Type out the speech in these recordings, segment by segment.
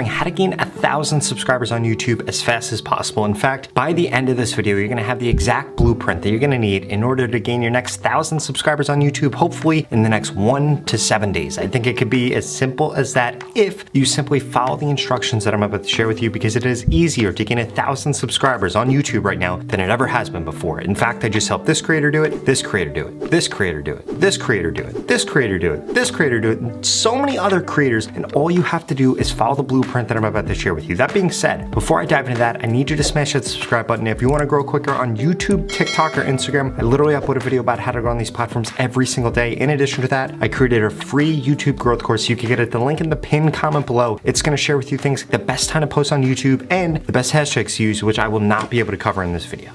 how to gain 1,000 subscribers on YouTube as fast as possible. In fact, by the end of this video, you're gonna have the exact blueprint that you're gonna need in order to gain your next 1,000 subscribers on YouTube, hopefully in the next 1 to 7 days. I think it could be as simple as that if you simply follow the instructions that I'm about to share with you, because it is easier to gain 1,000 subscribers on YouTube right now than it ever has been before. In fact, I just helped this creator do it, this creator do it, this creator do it, this creator do it, this creator do it, this creator do it, and so many other creators, and all you have to do is follow the blueprint that I'm about to share with you. That being said, before I dive into that, I need you to smash that subscribe button. If you want to grow quicker on YouTube, TikTok, or Instagram, I literally upload a video about how to grow on these platforms every single day. In addition to that, I created a free YouTube growth course. You can get it, the link in the pinned comment below. It's going to share with you things like the best time to post on YouTube and the best hashtags to use, which I will not be able to cover in this video.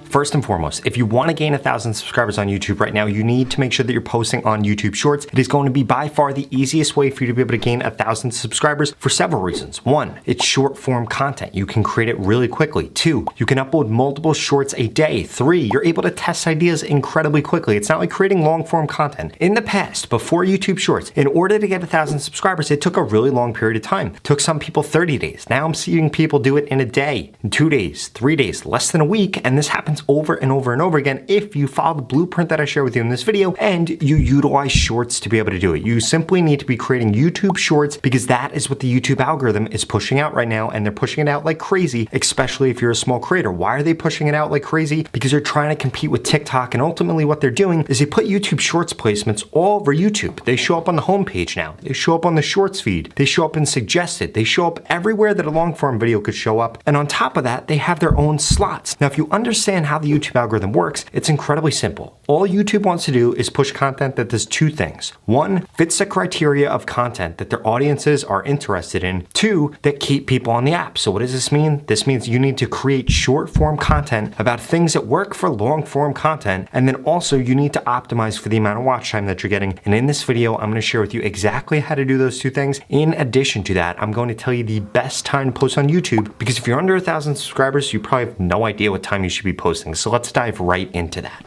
First and foremost, if you want to gain 1,000 subscribers on YouTube right now, you need to make sure that you're posting on YouTube Shorts. It is going to be by far the easiest way for you to be able to gain 1,000 subscribers for several reasons. 1, it's short form content. You can create it really quickly. 2, you can upload multiple shorts a day. 3, you're able to test ideas incredibly quickly. It's not like creating long form content. In the past, before YouTube Shorts, in order to get 1,000 subscribers, it took a really long period of time. It took some people 30 days. Now I'm seeing people do it in a day, in 2 days, 3 days, less than a week, and this happens over and over and over again if you follow the blueprint that I share with you in this video and you utilize shorts to be able to do it. You simply need to be creating YouTube Shorts because that is what the YouTube algorithm is pushing out right now, and they're pushing it out like crazy, especially if you're a small creator. Why are they pushing it out like crazy? Because they're trying to compete with TikTok, and ultimately what they're doing is they put YouTube Shorts placements all over YouTube. They show up on the homepage now. They show up on the Shorts feed. They show up in suggested. They show up everywhere that a long form video could show up, and on top of that, they have their own slots. Now, if you understand how the YouTube algorithm works, it's incredibly simple. All YouTube wants to do is push content that does 2 things. 1, fits the criteria of content that their audiences are interested in. 2, that keep people on the app. So what does this mean? This means you need to create short form content about things that work for long form content, and then also you need to optimize for the amount of watch time that you're getting. And in this video, I'm going to share with you exactly how to do those 2 things. In addition to that, I'm going to tell you the best time to post on YouTube, because if you're under 1,000 subscribers, you probably have no idea what time you should be posting. So let's dive right into that.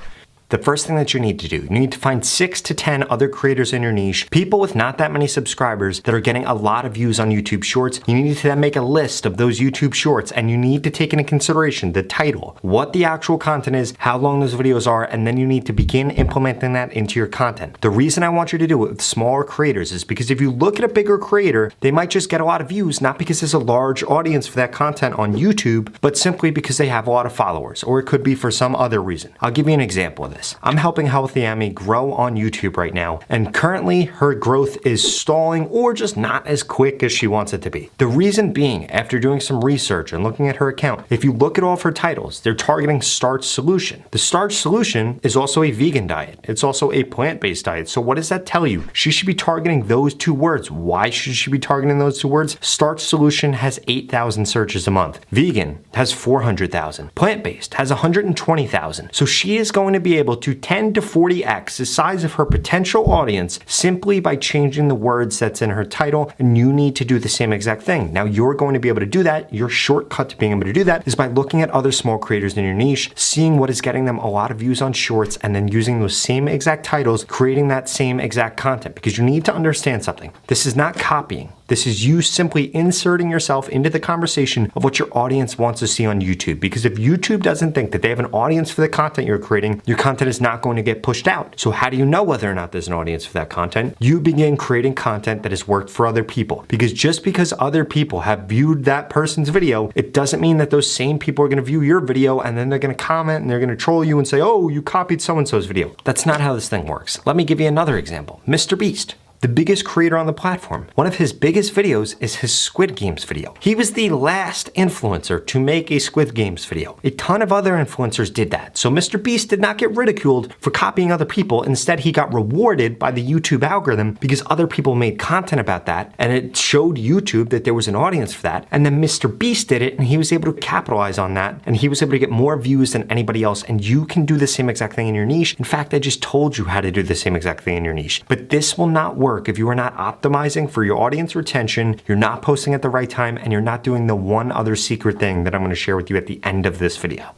The first thing that you need to do, you need to find 6 to 10 other creators in your niche, people with not that many subscribers that are getting a lot of views on YouTube Shorts. You need to then make a list of those YouTube Shorts, and you need to take into consideration the title, what the actual content is, how long those videos are, and then you need to begin implementing that into your content. The reason I want you to do it with smaller creators is because if you look at a bigger creator, they might just get a lot of views, not because there's a large audience for that content on YouTube, but simply because they have a lot of followers, or it could be for some other reason. I'll give you an example of this. I'm helping othe grow on YouTube right now, and currently her growth is stalling or just not as quick as she wants it to be. The reason being, after doing some research and looking at her account, if you look at all of her titles, they're targeting starch solution. The starch solution is also a vegan diet. It's also a plant-based diet. So what does that tell you? She should be targeting those 2 words. Why should she be targeting those 2 words? Starch solution has 8,000 searches a month. Vegan has 400,000. Plant-based has 120,000. So she is going to be able to 10 to 40x the size of her potential audience simply by changing the words that's in her title, and you need to do the same exact thing. Now, you're going to be able to do that. Your shortcut to being able to do that is by looking at other small creators in your niche, seeing what is getting them a lot of views on Shorts, and then using those same exact titles, creating that same exact content, because you need to understand something. This is not copying. This is you simply inserting yourself into the conversation of what your audience wants to see on YouTube. Because if YouTube doesn't think that they have an audience for the content you're creating, your content is not going to get pushed out. So how do you know whether or not there's an audience for that content? You begin creating content that has worked for other people. Because just because other people have viewed that person's video, it doesn't mean that those same people are going to view your video and then they're going to comment and they're going to troll you and say, oh, you copied so-and-so's video. That's not how this thing works. Let me give you another example. Mr. Beast, the biggest creator on the platform. One of his biggest videos is his Squid Games video. He was the last influencer to make a Squid Games video. A ton of other influencers did that. So Mr. Beast did not get ridiculed for copying other people. Instead, he got rewarded by the YouTube algorithm because other people made content about that, and it showed YouTube that there was an audience for that. And then Mr. Beast did it, and he was able to capitalize on that, and he was able to get more views than anybody else. And you can do the same exact thing in your niche. In fact, I just told you how to do the same exact thing in your niche. But this will not work if you are not optimizing for your audience retention, you're not posting at the right time, and you're not doing the one other secret thing that I'm going to share with you at the end of this video.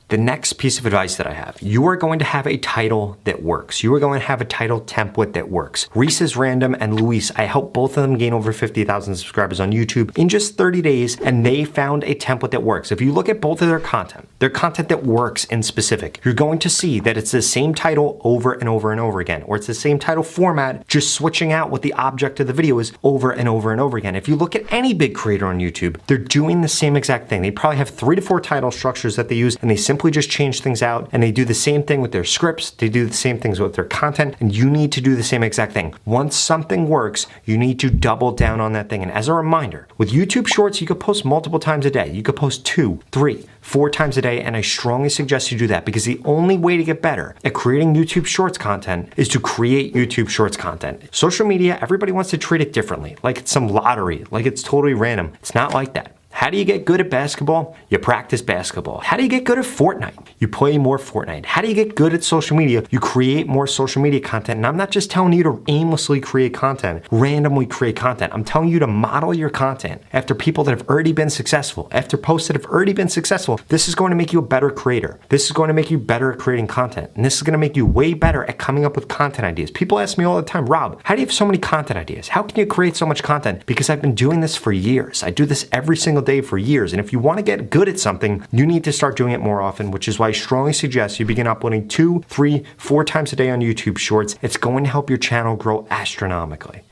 The next piece of advice that I have, you are going to have a title that works. You are going to have a title template that works. Reese is Random and Luis, I helped both of them gain over 50,000 subscribers on YouTube in just 30 days, and they found a template that works. If you look at both of their content that works in specific, you're going to see that it's the same title over and over and over again, or it's the same title format, just switching out what the object of the video is over and over and over again. If you look at any big creator on YouTube, they're doing the same exact thing. They probably have 3 to 4 title structures that they use, and they simply just change things out, and they do the same thing with their scripts, they do the same things with their content, and you need to do the same exact thing. Once something works, you need to double down on that thing. And as a reminder, with YouTube Shorts, you could post multiple times a day. You could post 2, 3, 4 times a day, and I strongly suggest you do that, because the only way to get better at creating YouTube Shorts content is to create YouTube Shorts content. Social media, everybody wants to treat it differently, like it's some lottery, like it's totally random. It's not like that. How do you get good at basketball? You practice basketball. How do you get good at Fortnite? You play more Fortnite. How do you get good at social media? You create more social media content. And I'm not just telling you to aimlessly create content, randomly create content. I'm telling you to model your content after people that have already been successful, after posts that have already been successful. This is going to make you a better creator. This is going to make you better at creating content. And this is going to make you way better at coming up with content ideas. People ask me all the time, Rob, how do you have so many content ideas? How can you create so much content? Because I've been doing this for years. I do this every single day for years. And if you want to get good at something, you need to start doing it more often, which is why I strongly suggest you begin uploading 2, 3, 4 times a day on YouTube Shorts. It's going to help your channel grow astronomically.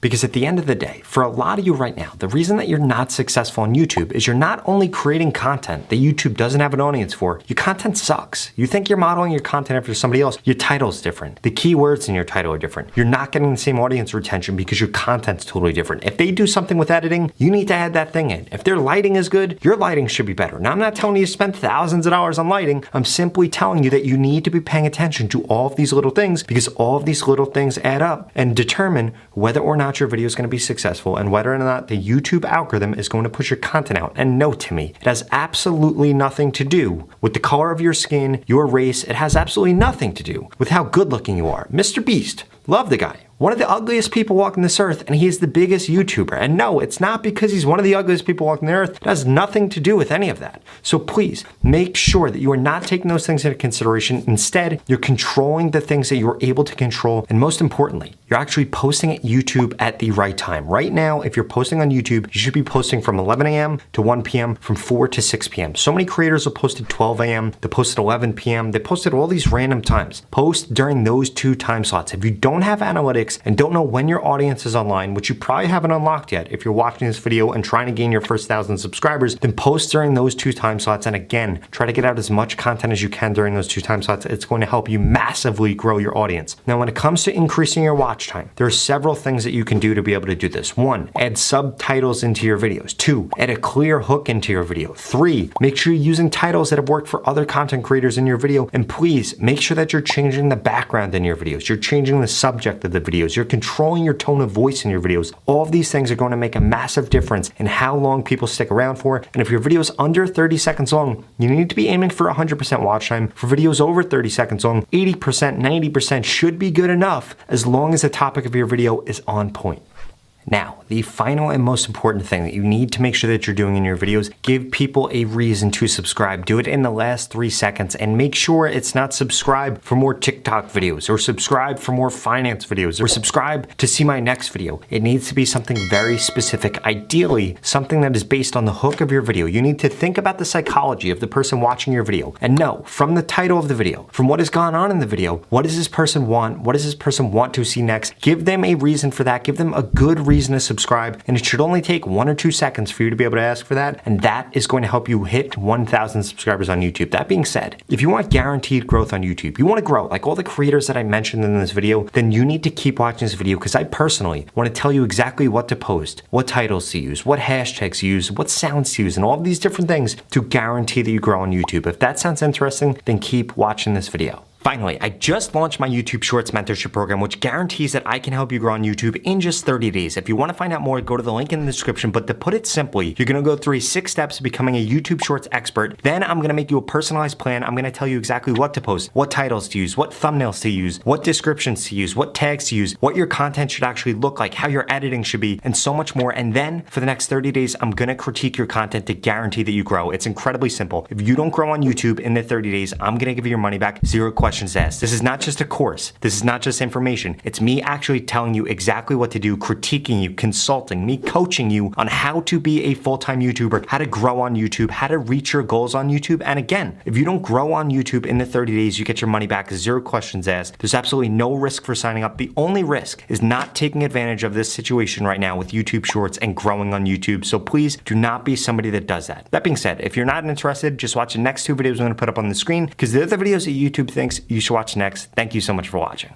Because at the end of the day, for a lot of you right now, the reason that you're not successful on YouTube is you're not only creating content that YouTube doesn't have an audience for, your content sucks. You think you're modeling your content after somebody else, your title's different. The keywords in your title are different. You're not getting the same audience retention because your content's totally different. If they do something with editing, you need to add that thing in. If their lighting is good, your lighting should be better. Now, I'm not telling you to spend thousands of dollars on lighting. I'm simply telling you that you need to be paying attention to all of these little things, because all of these little things add up and determine whether or not your video is going to be successful and whether or not the YouTube algorithm is going to push your content out. And no, to me, it has absolutely nothing to do with the color of your skin, your race. It has absolutely nothing to do with how good looking you are. Mr. Beast, love the guy. One of the ugliest people walking this earth, and he is the biggest YouTuber. And no, it's not because he's one of the ugliest people walking the earth. It has nothing to do with any of that. So please make sure that you are not taking those things into consideration. Instead, you're controlling the things that you're able to control. And most importantly, you're actually posting at YouTube at the right time. Right now, if you're posting on YouTube, you should be posting from 11 a.m. to 1 p.m., from 4 to 6 p.m. So many creators will post at 12 a.m., they post at 11 p.m., they post at all these random times. Post during those 2 time slots. If you don't have analytics and don't know when your audience is online, which you probably haven't unlocked yet if you're watching this video and trying to gain your first 1,000 subscribers, then post during those 2 time slots. And again, try to get out as much content as you can during those 2 time slots. It's going to help you massively grow your audience. Now, when it comes to increasing your watch time, there are several things that you can do to be able to do this. 1, add subtitles into your videos. 2, add a clear hook into your video. 3, make sure you're using titles that have worked for other content creators in your video. And please make sure that you're changing the background in your videos. You're changing the subject of the videos. You're controlling your tone of voice in your videos. All of these things are going to make a massive difference in how long people stick around for. And if your video is under 30 seconds long, you need to be aiming for 100% watch time. For videos over 30 seconds long, 80%, 90% should be good enough, as long as the topic of your video is on point. Now, the final and most important thing that you need to make sure that you're doing in your videos, give people a reason to subscribe. Do it in the last 3 seconds, and make sure it's not subscribe for more TikTok videos, or subscribe for more finance videos, or subscribe to see my next video. It needs to be something very specific, ideally something that is based on the hook of your video. You need to think about the psychology of the person watching your video and know from the title of the video, from what has gone on in the video, what does this person want? What does this person want to see next? Give them a reason for that. Give them a good reason to subscribe, and it should only take 1 or 2 seconds for you to be able to ask for that, and that is going to help you hit 1,000 subscribers on YouTube. That being said, if you want guaranteed growth on YouTube, you want to grow like all the creators that I mentioned in this video, then you need to keep watching this video, because I personally want to tell you exactly what to post, what titles to use, what hashtags to use, what sounds to use, and all of these different things to guarantee that you grow on YouTube. If that sounds interesting, then keep watching this video. Finally, I just launched my YouTube Shorts mentorship program, which guarantees that I can help you grow on YouTube in just 30 days. If you want to find out more, go to the link in the description. But to put it simply, you're going to go through 6 steps to becoming a YouTube Shorts expert. Then I'm going to make you a personalized plan. I'm going to tell you exactly what to post, what titles to use, what thumbnails to use, what descriptions to use, what tags to use, what your content should actually look like, how your editing should be, and so much more. And then for the next 30 days, I'm going to critique your content to guarantee that you grow. It's incredibly simple. If you don't grow on YouTube in the 30 days, I'm going to give you your money back, 0 questions asked. This is not just a course. This is not just information. It's me actually telling you exactly what to do, critiquing you, consulting, me coaching you on how to be a full-time YouTuber, how to grow on YouTube, how to reach your goals on YouTube. And again, if you don't grow on YouTube in the 30 days, you get your money back, 0 questions asked. There's absolutely no risk for signing up. The only risk is not taking advantage of this situation right now with YouTube Shorts and growing on YouTube. So please do not be somebody that does that. That being said, if you're not interested, just watch the next 2 videos I'm going to put up on the screen because they're the videos that YouTube thinks you should watch next. Thank you so much for watching.